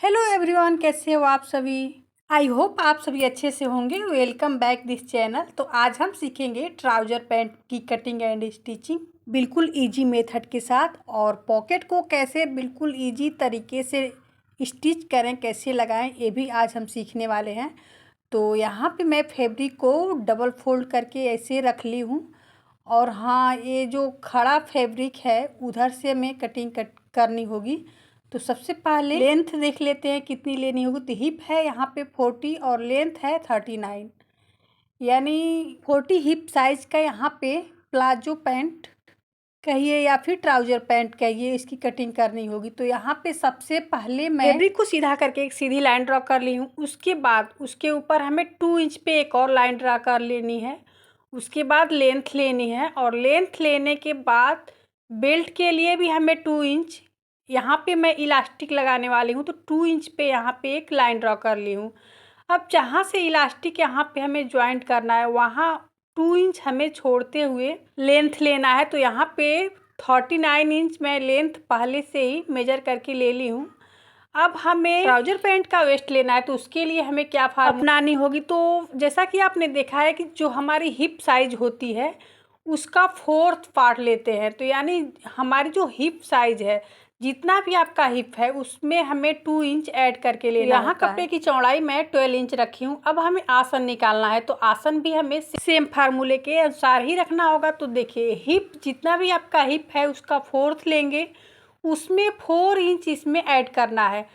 Hello everyone, कैसे हो आप सभी। आई होप आप सभी अच्छे से होंगे। Welcome back this channel. तो आज हम सीखेंगे ट्राउज़र पैंट की कटिंग एंड स्टिचिंग बिल्कुल इजी मेथड के साथ, और पॉकेट को कैसे बिल्कुल इजी तरीके से स्टिच करें, कैसे लगाएं, ये भी आज हम सीखने वाले हैं। तो यहाँ पे मैं फैब्रिक को डबल फोल्ड करके ऐसे रख ली हूँ। और हाँ, ये जो खड़ा फैब्रिक है उधर से हमें कटिंग करनी होगी। तो सबसे पहले लेंथ देख लेते हैं कितनी लेनी होगी। तो हिप है यहाँ पे 40 और लेंथ है 39, यानी 40 हिप साइज का यहाँ पे प्लाजो पैंट कहिए या फिर ट्राउज़र पैंट कहिए, इसकी कटिंग करनी होगी। तो यहाँ पे सबसे पहले मैं फैब्रिक को सीधा करके एक सीधी लाइन ड्रॉ कर ली हूँ। उसके बाद उसके ऊपर हमें 2 इंच पे एक और लाइन ड्रा कर लेनी है। उसके बाद लेंथ लेनी है, और लेंथ लेने के बाद बेल्ट के लिए भी हमें 2 इंच, यहाँ पे मैं इलास्टिक लगाने वाली हूँ तो 2 इंच पे यहाँ पे एक लाइन ड्रॉ कर ली हूँ। अब जहाँ से इलास्टिक यहाँ पे हमें ज्वाइंट करना है वहाँ 2 इंच हमें छोड़ते हुए लेंथ लेना है। तो यहाँ पे 39 इंच मैं लेंथ पहले से ही मेजर करके ले ली हूँ। अब हमें ट्राउज़र पैंट का वेस्ट लेना है, तो उसके लिए हमें क्या फार्मूला अपनानी होगी। तो जैसा कि आपने देखा है कि जो हमारी हिप साइज होती है उसका 4th पार्ट लेते हैं। तो यानी हमारी जो हिप साइज है, जितना भी आपका हिप है उसमें हमें 2 इंच ऐड करके लेना है। यहाँ कपड़े की चौड़ाई मैं 12 इंच रखी हूँ। अब हमें आसन निकालना है, तो आसन भी हमें सेम फार्मूले के अनुसार ही रखना होगा। तो देखिए, हिप जितना भी आपका हिप है उसका 4th लेंगे, उसमें 4 इंच इसमें ऐड करना है।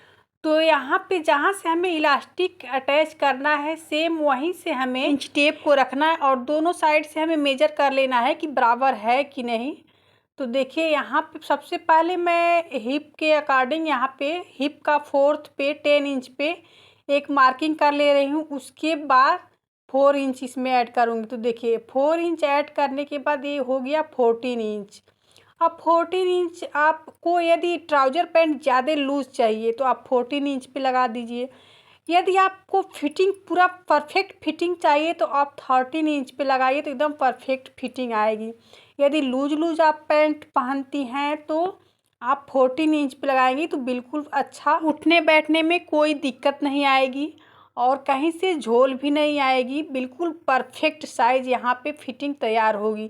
तो यहाँ पे जहाँ से हमें इलास्टिक अटैच करना है सेम वहीं से हमें इंच टेप को रखना है, और दोनों साइड से हमें मेजर कर लेना है कि बराबर है कि नहीं। तो देखिए, यहाँ पे सबसे पहले मैं हिप के अकॉर्डिंग यहाँ पे हिप का 4th पे 10 इंच पे एक मार्किंग कर ले रही हूँ। उसके बाद 4 इंच इसमें ऐड करूँगी। तो देखिए, 4 इंच ऐड करने के बाद ये हो गया 14 इंच। अब 14 इंच आपको यदि ट्राउज़र पैंट ज़्यादा लूज़ चाहिए तो आप 14 इंच पे लगा दीजिए। यदि आपको फिटिंग पूरा परफेक्ट फिटिंग चाहिए तो आप 13 इंच पे लगाइए, तो एकदम परफेक्ट फिटिंग आएगी। यदि लूज आप पैंट पहनती हैं तो आप 14 इंच पे लगाएंगी तो बिल्कुल अच्छा, उठने बैठने में कोई दिक्कत नहीं आएगी और कहीं से झोल भी नहीं आएगी। बिल्कुल परफेक्ट साइज़ यहाँ पे फिटिंग तैयार होगी।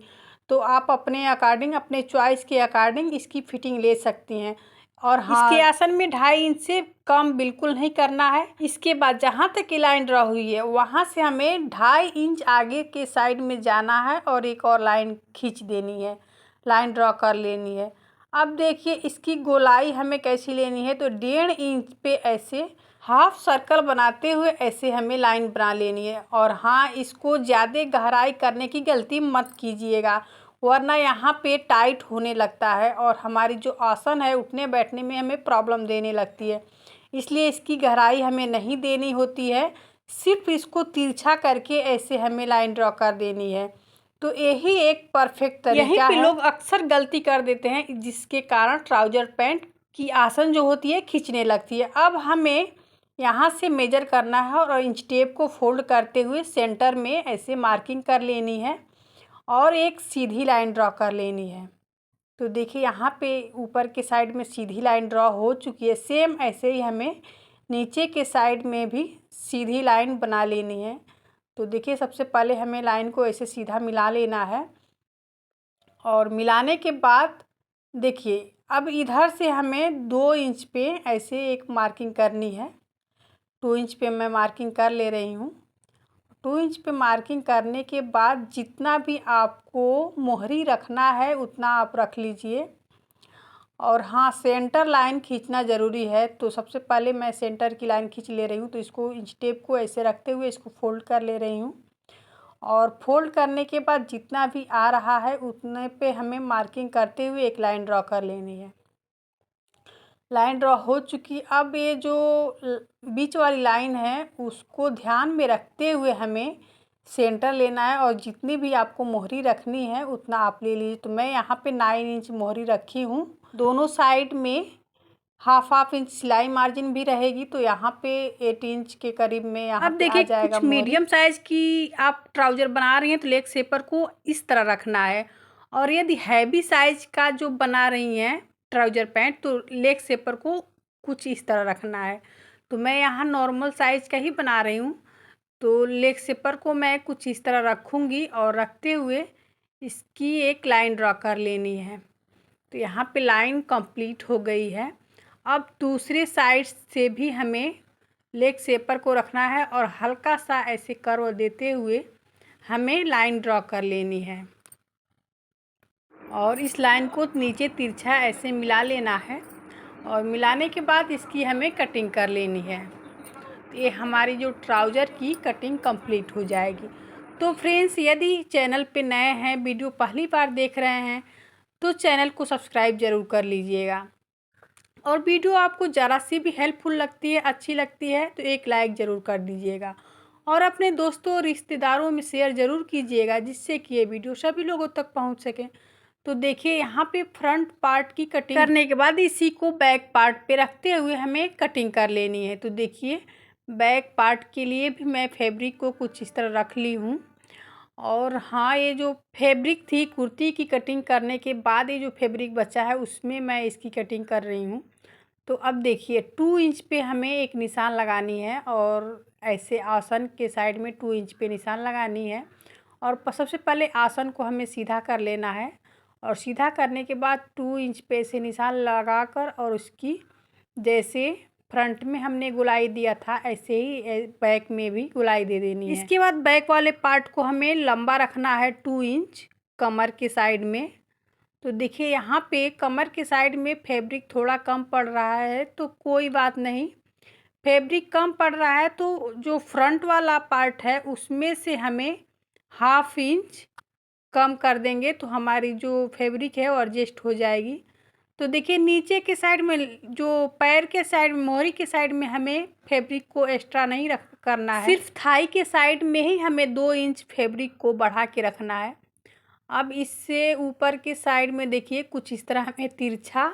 तो आप अपने अकॉर्डिंग, अपने चॉइस के अकॉर्डिंग इसकी फ़िटिंग ले सकती हैं। और हाँ, इसके आसन में 2.5 इंच से कम बिल्कुल नहीं करना है। इसके बाद जहाँ तक की लाइन ड्रॉ हुई है वहाँ से हमें 2.5 इंच आगे के साइड में जाना है और एक और लाइन खींच देनी है, लाइन ड्रॉ कर लेनी है। अब देखिए, इसकी गोलाई हमें कैसी लेनी है। तो 1.5 इंच पे ऐसे हाफ सर्कल बनाते हुए ऐसे हमें लाइन बना लेनी है। और हाँ, इसको ज़्यादा गहराई करने की गलती मत कीजिएगा, वरना यहाँ पे टाइट होने लगता है और हमारी जो आसन है उठने बैठने में हमें प्रॉब्लम देने लगती है। इसलिए इसकी गहराई हमें नहीं देनी होती है, सिर्फ इसको तिरछा करके ऐसे हमें लाइन ड्रॉ कर देनी है। तो यही एक परफेक्ट तरीका है। यहीं पे लोग अक्सर गलती कर देते हैं, जिसके कारण ट्राउज़र पैंट की आसन जो होती है खींचने लगती है। अब हमें यहाँ से मेजर करना है और इंच टेप को फोल्ड करते हुए सेंटर में ऐसे मार्किंग कर लेनी है और एक सीधी लाइन ड्रॉ कर लेनी है। तो देखिए, यहाँ पे ऊपर के साइड में सीधी लाइन ड्रॉ हो चुकी है। सेम ऐसे ही हमें नीचे के साइड में भी सीधी लाइन बना लेनी है। तो देखिए, सबसे पहले हमें लाइन को ऐसे सीधा मिला लेना है, और मिलाने के बाद देखिए, अब इधर से हमें 2 इंच पे ऐसे एक मार्किंग करनी है। 2 इंच पे मैं मार्किंग कर ले रही हूँ। 2 इंच पे मार्किंग करने के बाद जितना भी आपको मोहरी रखना है उतना आप रख लीजिए। और हाँ, सेंटर लाइन खींचना ज़रूरी है। तो सबसे पहले मैं सेंटर की लाइन खींच ले रही हूँ। तो इसको इंच टेप को ऐसे रखते हुए इसको फोल्ड कर ले रही हूँ, और फोल्ड करने के बाद जितना भी आ रहा है उतने पे हमें मार्किंग करते हुए एक लाइन ड्रॉ कर लेनी है। लाइन ड्रॉ हो चुकी। अब ये जो बीच वाली लाइन है उसको ध्यान में रखते हुए हमें सेंटर लेना है, और जितनी भी आपको मोहरी रखनी है उतना आप ले लीजिए। तो मैं यहाँ पे 9 इंच मोहरी रखी हूँ। दोनों साइड में हाफ इंच सिलाई मार्जिन भी रहेगी, तो यहाँ पे 8 इंच के करीब में यहाँ पे आ जाएगा। कुछ मीडियम साइज की आप ट्राउज़र बना रही हैं तो लेग शेपर को इस तरह रखना है, और यदि हैवी साइज का जो बना रही हैं ट्राउज़र पैंट तो लेग शेपर को कुछ इस तरह रखना है। तो मैं यहाँ नॉर्मल साइज़ का ही बना रही हूँ। तो लेग शेपर को मैं कुछ इस तरह रखूँगी और रखते हुए इसकी एक लाइन ड्रा कर लेनी है। तो यहाँ पे लाइन कंप्लीट हो गई है। अब दूसरे साइड से भी हमें लेग शेपर को रखना है और हल्का सा ऐसे कर्व देते हुए हमें लाइन ड्रा कर लेनी है और इस लाइन को नीचे तिरछा ऐसे मिला लेना है और मिलाने के बाद इसकी हमें कटिंग कर लेनी है। तो ये हमारी जो ट्राउज़र की कटिंग कंप्लीट हो जाएगी। तो फ्रेंड्स, यदि चैनल पे नए हैं, वीडियो पहली बार देख रहे हैं, तो चैनल को सब्सक्राइब ज़रूर कर लीजिएगा और वीडियो आपको ज़रा सी भी हेल्पफुल लगती है, अच्छी लगती है, तो एक लाइक ज़रूर कर दीजिएगा और अपने दोस्तों और रिश्तेदारों में शेयर ज़रूर कीजिएगा, जिससे कि ये वीडियो सभी लोगों तक पहुंच सके। तो देखिए, यहाँ पे फ्रंट पार्ट की कटिंग करने के बाद इसी को बैक पार्ट पे रखते हुए हमें कटिंग कर लेनी है। तो देखिए, बैक पार्ट के लिए भी मैं फैब्रिक को कुछ इस तरह रख ली हूँ और हाँ, ये जो फैब्रिक थी कुर्ती की कटिंग करने के बाद ये जो फैब्रिक बचा है उसमें मैं इसकी कटिंग कर रही हूँ। तो अब देखिए, 2 इंच पे हमें एक निशान लगानी है और ऐसे आसन के साइड में 2 इंच पे निशान लगानी है और सबसे पहले आसन को हमें सीधा कर लेना है और सीधा करने के बाद 2 इंच पे से निशान लगाकर और उसकी जैसे फ्रंट में हमने गोलाई दिया था ऐसे ही बैक में भी गोलाई दे देनी है। इसके बाद बैक वाले पार्ट को हमें लंबा रखना है 2 इंच कमर के साइड में। तो देखिए, यहाँ पे कमर के साइड में फैब्रिक थोड़ा कम पड़ रहा है, तो कोई बात नहीं। फैब्रिक कम पड़ रहा है तो जो फ्रंट वाला पार्ट है उसमें से हमें 1/2 इंच कम कर देंगे तो हमारी जो फैब्रिक है वो एडजस्ट हो जाएगी। तो देखिए, नीचे के साइड में जो पैर के साइड में, मोहरी के साइड में हमें फैब्रिक को एक्स्ट्रा नहीं करना है, सिर्फ थाई के साइड में ही हमें 2 इंच फैब्रिक को बढ़ा के रखना है। अब इससे ऊपर के साइड में देखिए, कुछ इस तरह हमें तिरछा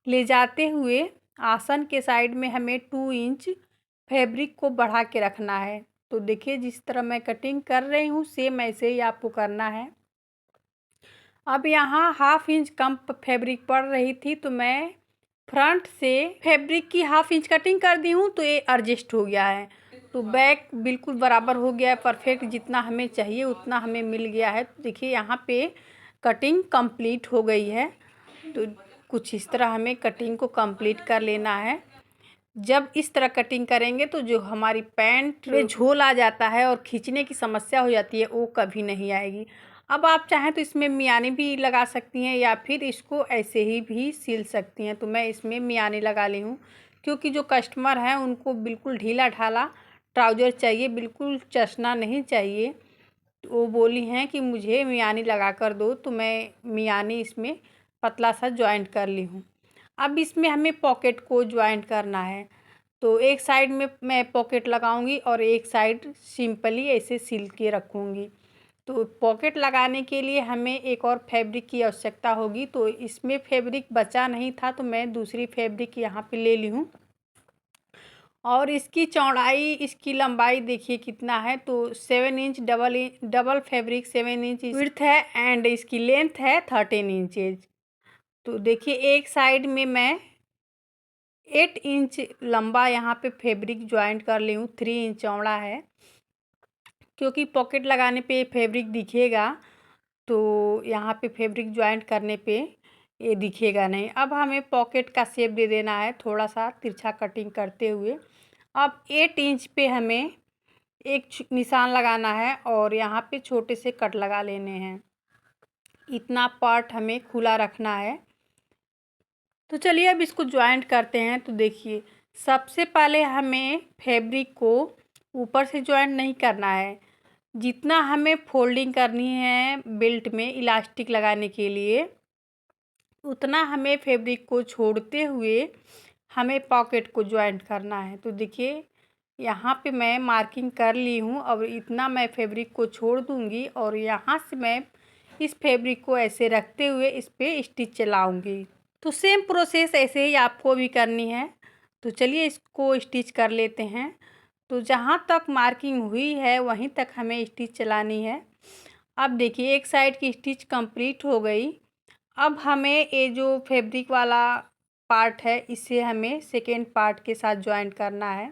ले जाते हुए आसन के साइड में हमें 2 इंच फैब्रिक को बढ़ा के रखना है। तो देखिए, जिस तरह मैं कटिंग कर रही हूँ सेम ऐसे ही आपको करना है। अब यहाँ 1/2 इंच कम फैब्रिक पड़ रही थी तो मैं फ्रंट से फैब्रिक की 1/2 इंच कटिंग कर दी हूँ तो ये एडजस्ट हो गया है। तो बैक बिल्कुल बराबर हो गया है, परफेक्ट जितना हमें चाहिए उतना हमें मिल गया है। तो देखिए, यहाँ पे कटिंग कंप्लीट हो गई है। तो कुछ इस तरह हमें कटिंग को कंप्लीट कर लेना है। जब इस तरह कटिंग करेंगे तो जो हमारी पैंट में झोल आ जाता है और खींचने की समस्या हो जाती है वो कभी नहीं आएगी। अब आप चाहें तो इसमें मियानी भी लगा सकती हैं या फिर इसको ऐसे ही भी सिल सकती हैं। तो मैं इसमें मियानी लगा ली हूँ क्योंकि जो कस्टमर हैं उनको बिल्कुल ढीला ढाला ट्राउज़र चाहिए, बिल्कुल चसना नहीं चाहिए। तो वो बोली हैं कि मुझे मियानी लगा कर दो, तो मैं मियानी इसमें पतला सा जॉइंट कर ली हूँ। अब इसमें हमें पॉकेट को जॉइंट करना है। तो एक साइड में मैं पॉकेट लगाऊंगी और एक साइड सिंपली ऐसे सिल के रखूँगी। तो पॉकेट लगाने के लिए हमें एक और फैब्रिक की आवश्यकता होगी। तो इसमें फैब्रिक बचा नहीं था तो मैं दूसरी फैब्रिक यहाँ पे ले ली हूँ और इसकी चौड़ाई, इसकी लंबाई देखिए कितना है। तो 7 inch double fabric 7 inch width है एंड इसकी लेंथ है 13 इंचेज। तो देखिए, एक साइड में मैं 8 इंच लंबा यहाँ पे फैब्रिक ज्वाइंट कर ली हूँ, 3 इंच चौड़ा है क्योंकि पॉकेट लगाने पे फैब्रिक दिखेगा तो यहाँ पे फैब्रिक ज्वाइंट करने पे ये दिखेगा नहीं। अब हमें पॉकेट का शेप दे देना है थोड़ा सा तिरछा कटिंग करते हुए। अब 8 इंच पे हमें एक निशान लगाना है और यहाँ पे छोटे से कट लगा लेने हैं। इतना पार्ट हमें खुला रखना है। तो चलिए अब इसको ज्वाइंट करते हैं। तो देखिए, सबसे पहले हमें फैब्रिक को ऊपर से ज्वाइंट नहीं करना है। जितना हमें फोल्डिंग करनी है बेल्ट में इलास्टिक लगाने के लिए उतना हमें फैब्रिक को छोड़ते हुए हमें पॉकेट को ज्वाइंट करना है। तो देखिए, यहाँ पे मैं मार्किंग कर ली हूँ और इतना मैं फैब्रिक को छोड़ दूँगी और यहाँ से मैं इस फैब्रिक को ऐसे रखते हुए इस पर स्टिच चलाऊँगी। तो सेम प्रोसेस ऐसे ही आपको भी करनी है। तो चलिए इसको स्टिच कर लेते हैं। तो जहाँ तक मार्किंग हुई है वहीं तक हमें स्टिच चलानी है। अब देखिए, एक साइड की स्टिच कंप्लीट हो गई। अब हमें ये जो फैब्रिक वाला पार्ट है इसे हमें सेकेंड पार्ट के साथ ज्वाइन करना है।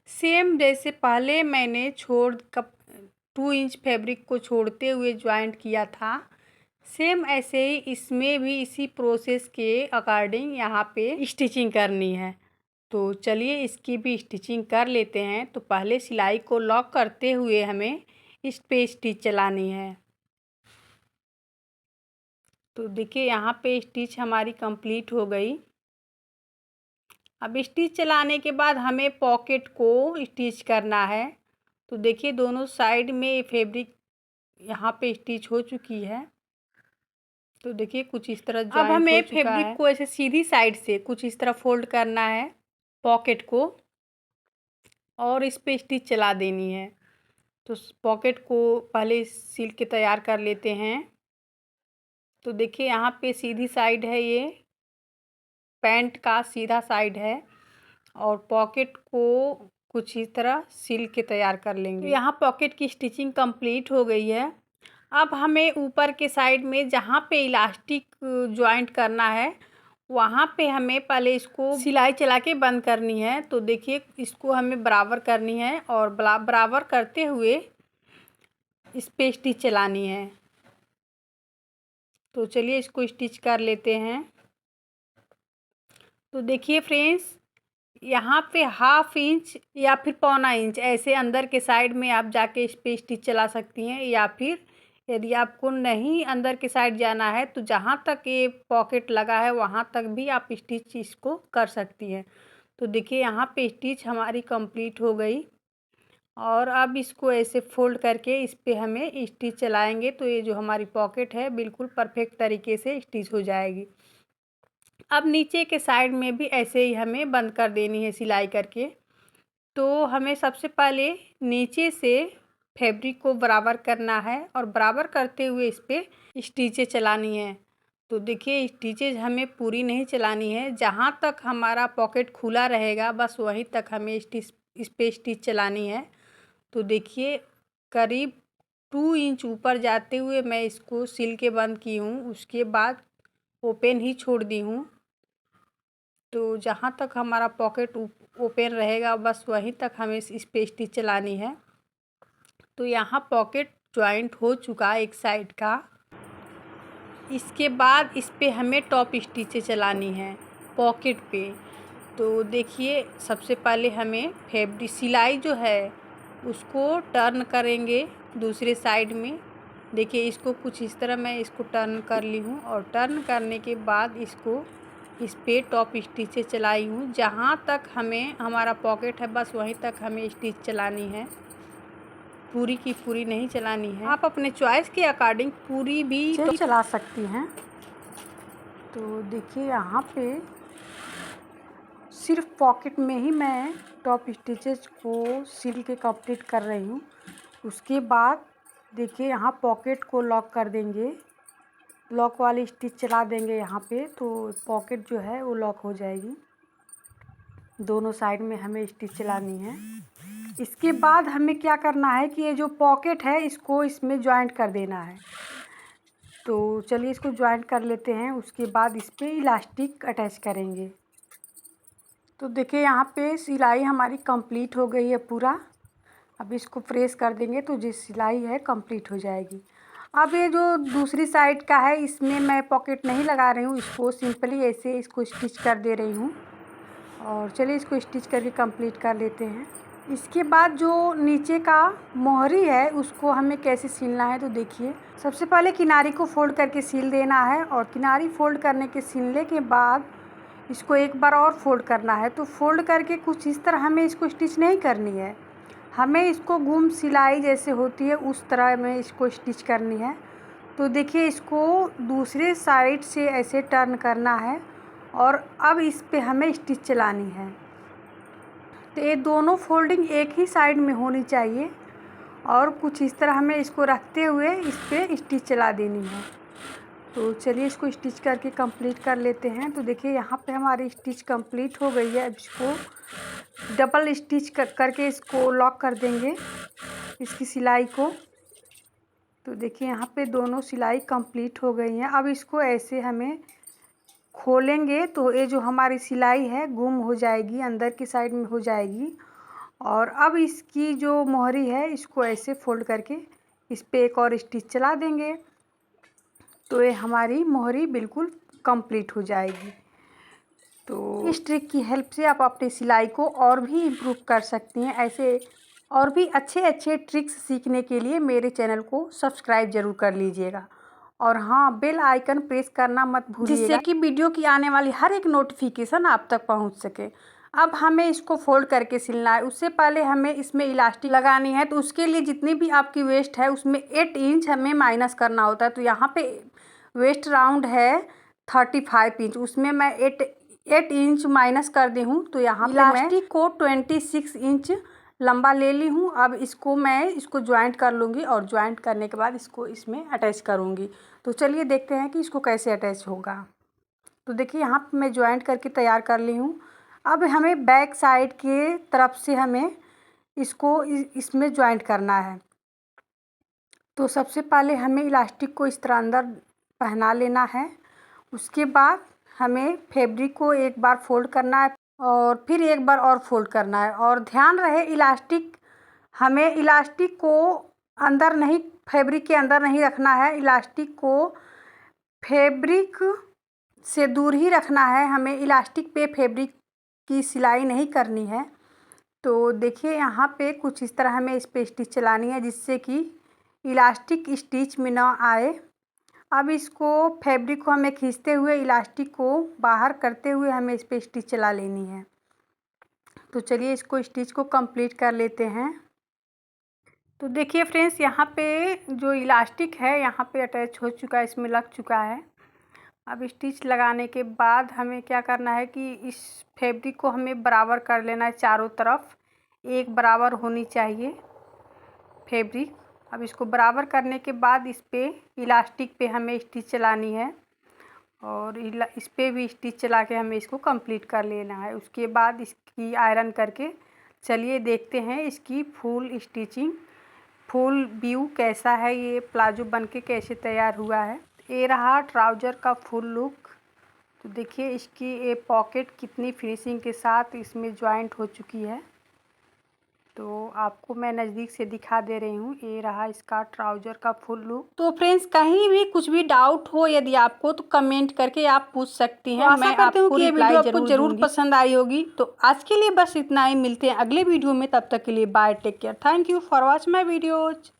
सेम जैसे पहले मैंने 2 इंच फैब्रिक को छोड़ते हुए ज्वाइंट किया था, सेम ऐसे ही इसमें भी इसी प्रोसेस के अकॉर्डिंग यहाँ पे स्टिचिंग करनी है। तो चलिए इसकी भी स्टिचिंग कर लेते हैं। तो पहले सिलाई को लॉक करते हुए हमें इस पे स्टिच चलानी है। तो देखिए यहाँ पे स्टिच हमारी कंप्लीट हो गई। अब स्टिच चलाने के बाद हमें पॉकेट को स्टिच करना है। तो देखिए दोनों साइड में फैब्रिक यहाँ पे स्टिच हो चुकी है। तो देखिए कुछ इस तरह ज्वाइंट हो चुका है। अब हमें फैब्रिक को ऐसे सीधी साइड से कुछ इस तरह फोल्ड करना है पॉकेट को, और इस पे स्टिच चला देनी है। तो पॉकेट को पहले सिल के तैयार कर लेते हैं। तो देखिए यहाँ पे सीधी साइड है, ये पैंट का सीधा साइड है, और पॉकेट को कुछ इस तरह सिल के तैयार कर लेंगे। तो यहाँ पॉकेट की स्टिचिंग कंप्लीट हो गई है। अब हमें ऊपर के साइड में जहाँ पे इलास्टिक ज्वाइंट करना है वहाँ पे हमें पहले इसको सिलाई चला के बंद करनी है। तो देखिए इसको हमें बराबर करनी है और बराबर करते हुए इस पे स्टिच चलानी है। तो चलिए इसको स्टिच कर लेते हैं। तो देखिए फ्रेंड्स, यहाँ पे 1/2 इंच या फिर 1/4 इंच ऐसे अंदर के साइड में आप जाके इस पे स्टिच चला सकती हैं, या फिर यदि आपको नहीं अंदर के साइड जाना है तो जहाँ तक ये पॉकेट लगा है वहाँ तक भी आप स्टिच इसको कर सकती हैं। तो देखिए यहाँ पे स्टिच हमारी कंप्लीट हो गई, और अब इसको ऐसे फोल्ड करके इस पे हमें स्टिच चलाएंगे तो ये जो हमारी पॉकेट है बिल्कुल परफेक्ट तरीके से स्टिच हो जाएगी। अब नीचे के साइड में भी ऐसे ही हमें बंद कर देनी है सिलाई करके। तो हमें सबसे पहले नीचे से फैब्रिक को बराबर करना है और बराबर करते हुए इस पे स्टिचें चलानी है। तो देखिए स्टिचेज हमें पूरी नहीं चलानी है, जहाँ तक हमारा पॉकेट खुला रहेगा बस वहीं तक हमें इस पे स्टिच चलानी है। तो देखिए करीब 2 इंच ऊपर जाते हुए मैं इसको सिल के बंद की हूँ, उसके बाद ओपन ही छोड़ दी हूँ। तो जहाँ तक हमारा पॉकेट ओपन रहेगा बस वहीं तक हमें इस पे स्टिच चलानी है। तो यहाँ पॉकेट जॉइंट हो चुका एक साइड का। इसके बाद इस पे हमें टॉप स्टिचें चलानी है पॉकेट पे। तो देखिए सबसे पहले हमें फैब्रिक सिलाई जो है उसको टर्न करेंगे दूसरे साइड में। देखिए इसको कुछ इस तरह मैं इसको टर्न कर ली हूँ, और टर्न करने के बाद इसको इस पे टॉप स्टिचें चलाई हूँ। जहाँ तक हमें हमारा पॉकेट है बस वहीं तक हमें स्टिच चलानी है, पूरी की पूरी नहीं चलानी है। आप अपने चॉइस के अकॉर्डिंग पूरी भी तो चला सकती हैं। तो देखिए यहाँ पे सिर्फ पॉकेट में ही मैं टॉप स्टिचेस को सिल के कंप्लीट कर रही हूँ। उसके बाद देखिए यहाँ पॉकेट को लॉक कर देंगे, लॉक वाली स्टिच चला देंगे यहाँ पे, तो पॉकेट जो है वो लॉक हो जाएगी। दोनों साइड में हमें स्टिच चलानी है। इसके बाद हमें क्या करना है कि ये जो पॉकेट है इसको इसमें ज्वाइंट कर देना है। तो चलिए इसको ज्वाइंट कर लेते हैं, उसके बाद इस पर इलास्टिक अटैच करेंगे। तो देखिए यहाँ पे सिलाई हमारी कंप्लीट हो गई है पूरा। अब इसको प्रेस कर देंगे तो जो सिलाई है कंप्लीट हो जाएगी। अब ये जो दूसरी साइड का है इसमें मैं पॉकेट नहीं लगा रही हूँ, इसको सिंपली ऐसे इसको स्टिच कर दे रही हूँ। और चलिए इसको स्टिच करके कंप्लीट कर लेते हैं। इसके बाद जो नीचे का मोहरी है उसको हमें कैसे सिलना है, तो देखिए सबसे पहले किनारी को फोल्ड करके सिल देना है, और किनारी फोल्ड करने के सिलने के बाद इसको एक बार और फोल्ड करना है। तो फोल्ड करके कुछ इस तरह हमें इसको स्टिच नहीं करनी है, हमें इसको घूम सिलाई जैसे होती है उस तरह में इसको स्टिच करनी है। तो देखिए इसको दूसरे साइड से ऐसे टर्न करना है, और अब इस पे हमें स्टिच चलानी है। तो ये दोनों फोल्डिंग एक ही साइड में होनी चाहिए, और कुछ इस तरह हमें इसको रखते हुए इस पे स्टिच चला देनी है। तो चलिए इसको स्टिच करके कंप्लीट कर लेते हैं। तो देखिए यहाँ पे हमारी स्टिच कंप्लीट हो गई है। अब इसको डबल स्टिच करके इसको लॉक कर देंगे इसकी सिलाई को। तो देखिए यहाँ पे दोनों सिलाई कंप्लीट हो गई हैं। अब इसको ऐसे हमें खोलेंगे तो ये जो हमारी सिलाई है गुम हो जाएगी, अंदर की साइड में हो जाएगी। और अब इसकी जो मोहरी है इसको ऐसे फोल्ड करके इस पे एक और स्टिच चला देंगे तो ये हमारी मोहरी बिल्कुल कंप्लीट हो जाएगी। तो इस ट्रिक की हेल्प से आप अपनी सिलाई को और भी इम्प्रूव कर सकती हैं। ऐसे और भी अच्छे अच्छे ट्रिक्स सीखने के लिए मेरे चैनल को सब्सक्राइब ज़रूर कर लीजिएगा। और हाँ, बेल आइकन प्रेस करना मत भूलिएगा, जिससे कि वीडियो की आने वाली हर एक नोटिफिकेशन आप तक पहुंच सके। अब हमें इसको फोल्ड करके सिलना है। उससे पहले हमें इसमें इलास्टिक लगानी है, तो उसके लिए जितनी भी आपकी वेस्ट है उसमें 8 इंच हमें माइनस करना होता है। तो यहाँ पे वेस्ट राउंड है 35 इंच, उसमें मैं 8 इंच माइनस कर दी हूँ। तो यहाँ पे इलास्टिक को 26 इंच लंबा ले ली हूँ। अब मैं इसको ज्वाइंट कर लूँगी और ज्वाइंट करने के बाद इसको इसमें अटैच करूँगी। तो चलिए देखते हैं कि इसको कैसे अटैच होगा। तो देखिए यहाँ पे मैं ज्वाइंट करके तैयार कर ली हूँ। अब हमें बैक साइड के तरफ से हमें इसको इसमें ज्वाइंट करना है। तो सबसे पहले हमें इलास्टिक को इस तरह अंदर पहना लेना है। उसके बाद हमें फैब्रिक को एक बार फोल्ड करना है और फिर एक बार और फोल्ड करना है। और ध्यान रहे हमें इलास्टिक को अंदर नहीं, फैब्रिक के अंदर नहीं रखना है। इलास्टिक को फैब्रिक से दूर ही रखना है। हमें इलास्टिक पे फैब्रिक की सिलाई नहीं करनी है। तो देखिए यहाँ पे कुछ इस तरह हमें इस पे स्टिच चलानी है जिससे कि इलास्टिक स्टिच में ना आए। अब इसको फैब्रिक को हमें खींचते हुए इलास्टिक को बाहर करते हुए हमें इस पे स्टिच चला लेनी है। तो चलिए इसको स्टिच को कंप्लीट कर लेते हैं। तो देखिए फ्रेंड्स, यहाँ पे जो इलास्टिक है यहाँ पे अटैच हो चुका है, इसमें लग चुका है। अब स्टिच लगाने के बाद हमें क्या करना है कि इस फैब्रिक को हमें बराबर कर लेना है, चारों तरफ एक बराबर होनी चाहिए फैब्रिक। अब इसको बराबर करने के बाद इस पे इलास्टिक पे हमें स्टिच चलानी है और इस पे भी स्टिच चला के हमें इसको कंप्लीट कर लेना है। उसके बाद इसकी आयरन करके चलिए देखते हैं इसकी फुल स्टिचिंग, फुल व्यू कैसा है, ये प्लाजो बनके कैसे तैयार हुआ है। ये रहा ट्राउज़र का फुल लुक। तो देखिए इसकी ये पॉकेट कितनी फिनिशिंग के साथ इसमें जॉइंट हो चुकी है। तो आपको मैं नज़दीक से दिखा दे रही हूँ, ये रहा इसका ट्राउज़र का फुल लुक। तो फ्रेंड्स, कहीं भी कुछ भी डाउट हो यदि आपको तो कमेंट करके आप पूछ सकती हैं। मैं करती हूँ कि ये वीडियो आपको ज़रूर पसंद आई होगी। तो आज के लिए बस इतना ही, मिलते हैं अगले वीडियो में। तब तक के लिए bye, take care, thank you for watch my videos.